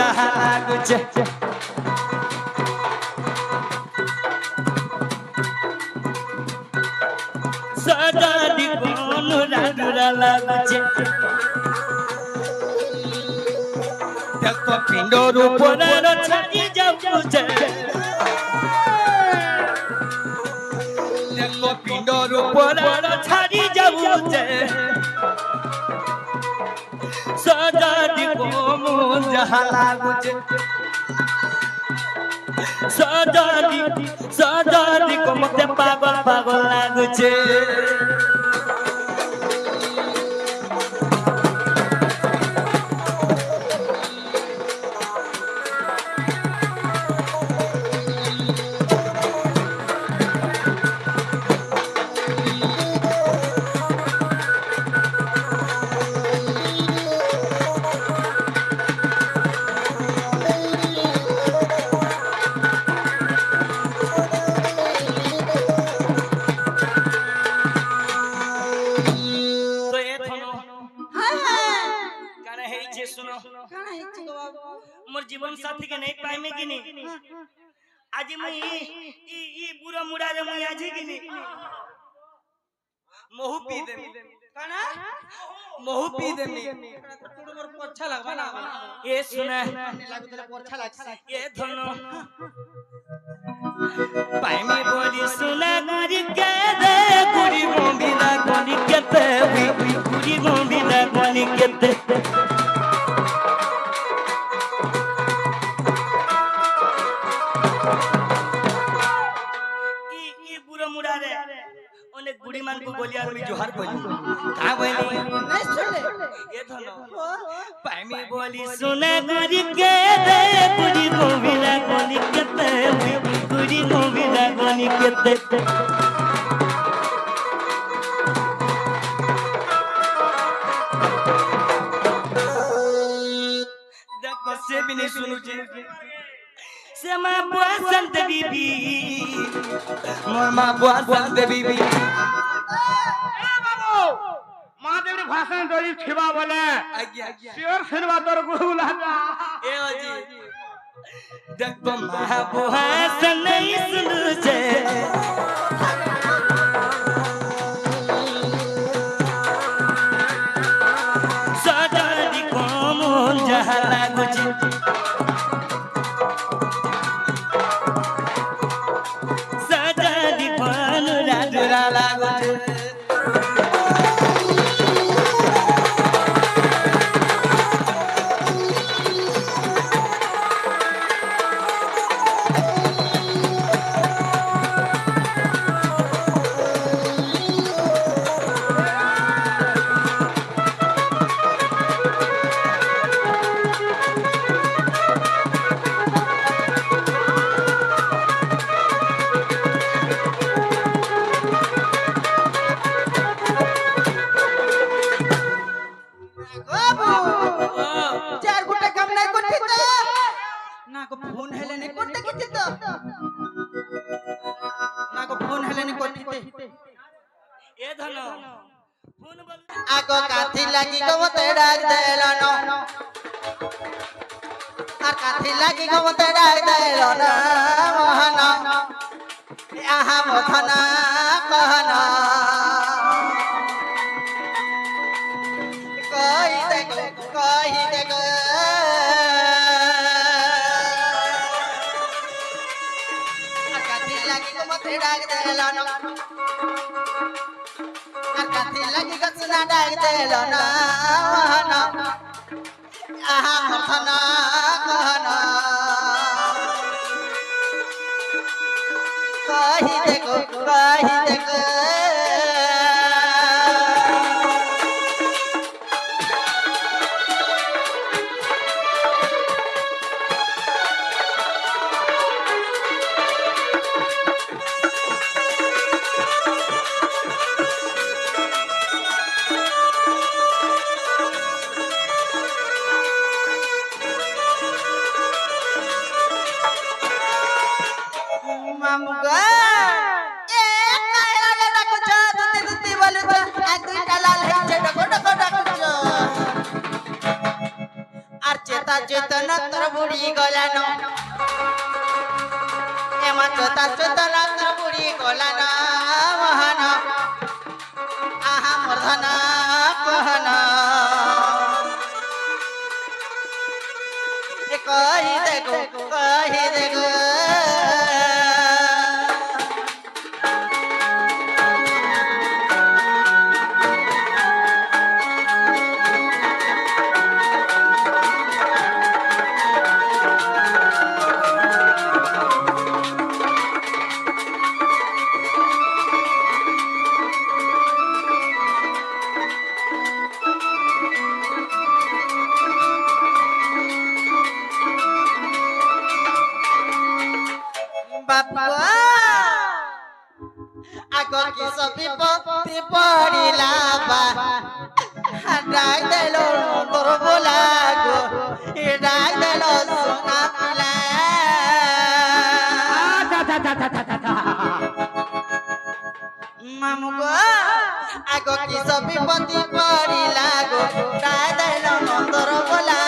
ଯାହା ଲାଗୁଛେ ସଦାଦି କୋନୁରା ଦୁରା ଲାଗୁଛେ ଦେଖ ପିଣ୍ଡରୁ ପରାର ଛାଡ଼ି ଯାଉଛେ ଦେଖ ପିଣ୍ଡରୁ ପରାର ଛାଡ଼ି ଯାଉଛେ ସଦାଦି କୋମୁ ଯାହା ଲାଗୁଛେ ସଦାଦି କୋ ମତେ ପାଗଳ ପାଗଳ ଲାଗୁଛେ मोर जीवन साथी के नहीं पाइमे कि नहीं आज मैं ई बुरा मुड़ा रे मैं आज कि नहीं महू पी दे काना महू पी दे तोड़ मोर अच्छा लागबा ना ए सुना लागो तले अच्छा लागसे ए धनो पाइमे बोली सुना गरी के दे गुड़ी गोंबिला गनी केते गुड़ी गोंबिला गनी केते गुड़ी मान को बोलिया और मैं जोहार बोली का बोली नहीं सुन ले ये धनो पाइमी बोली सुने गरी के दे गुड़ी गोविला गनी केते गुड़ी गोविला गनी केते देखो से भी नहीं सुनु जे से मां बसंत बीबी मोर मां बसंत बीबी महादेव भाषण दरी छिबा बोले आज्ञा शिवर सिरवा तोर गुरु लागा ए अजी देखो महाबुहासन नहीं सुनु जे सदादी कोमल जहा लागुछे सदादी कोनुरा दुरा लागुछे आगो काथी लागी गो मते डाक देलनो आ काथी लागी गो मते डाक देलनो मोहन आहा मोहन कहन कहि देखो आ काथी लागी गो मते डाक देलनो काथी लगी गसना डाक देलना मोहन आहा मोहन कहन कहि देखो চেতা চেতনা তোর বুড়ি গলান এমা চেতা চেতনা তোর বুড়ি গলান মহান আহা মর্ধন কহন কহি দেখো বাবা আগ কি সবি পতি পড়িলা বা ডাক দেল তোর বোলা গো ডাক দেল সোনা পিলা মামু গো আগ কি সবি পতি পড়িলা গো ডাক দেল তোর বোলা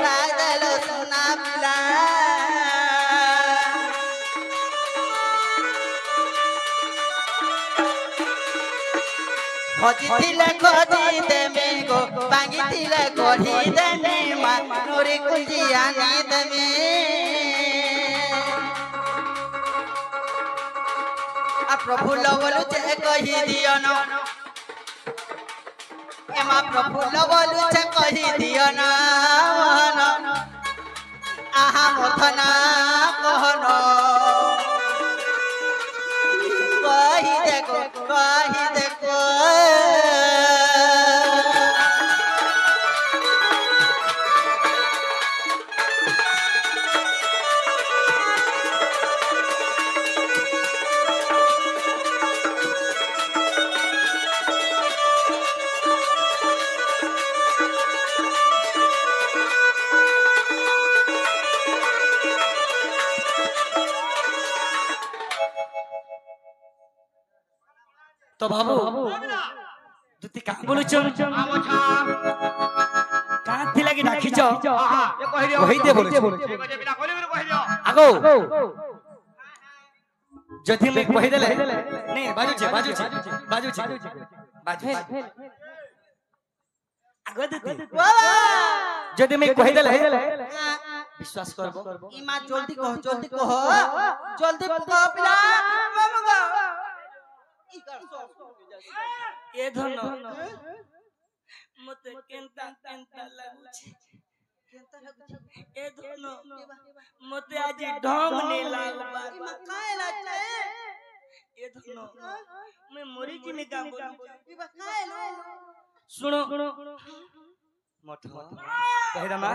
ডাক দেল সোনা পিলা খজিলে খজি দেমে গো ভাঙিলে গড়ি দেমে মা নুরি কুঞ্জি আনি দেমে প্রভু লগলু যে কহি দিও ন এমা প্রভু লগলু যে কহি দিও না আহা মথনা কহন কহি দেখো তো বাবু তুই কাঁ বলুছ কাঁ থিলা কি ডাকিছ কই দে বলুছ আগো যদি মে কই দেলে নে বাজুছে আগো দিদি যদি মে কই দেলে বিশ্বাস করব ইমা জলদি কহ জলদি কহ পিলা মামুগো এ ধন মতে কেনতা লাগুছে এ ধন মতে আজি ঢং নে লাগবা ইমা কায় লাগছে এ ধন मैं मरी जी में काम बोलू ইমা কায় লো सुनो मठ कहिरमा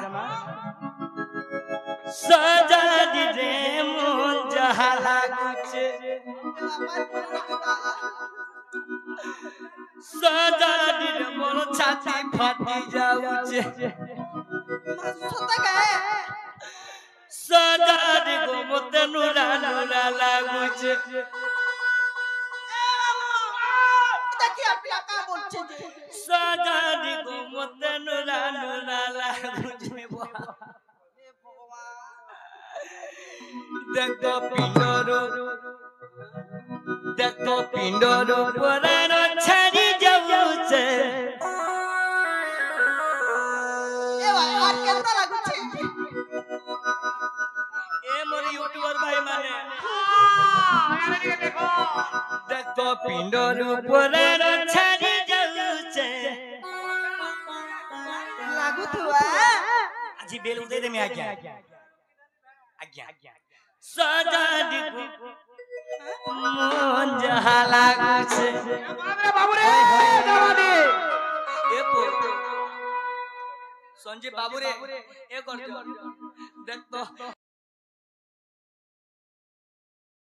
सजा दे रे मन जहा लागुचे सजा दे रे मोर छाती फाटी जाउचे সতা গায় सजा दे गो मते नुरा लागुचे দেখি আপনি কা বলছে যে सजा दे गो मते नुरा लागुचे देखो पिंडरो परान छाड़ी जाउছে এ ভাই আর কেনতা লাগুছে ए मोर यूट्यूबर भाई माने देखो पिंडरो परान छाड़ी जाउছে লাগুতুয়া আজি बेल दे दे मैं आज्ञा सजा दिगो मन जहा लागुছে बाबू रे दावा दे ए पो संजय बाबू रे ए कर देख तो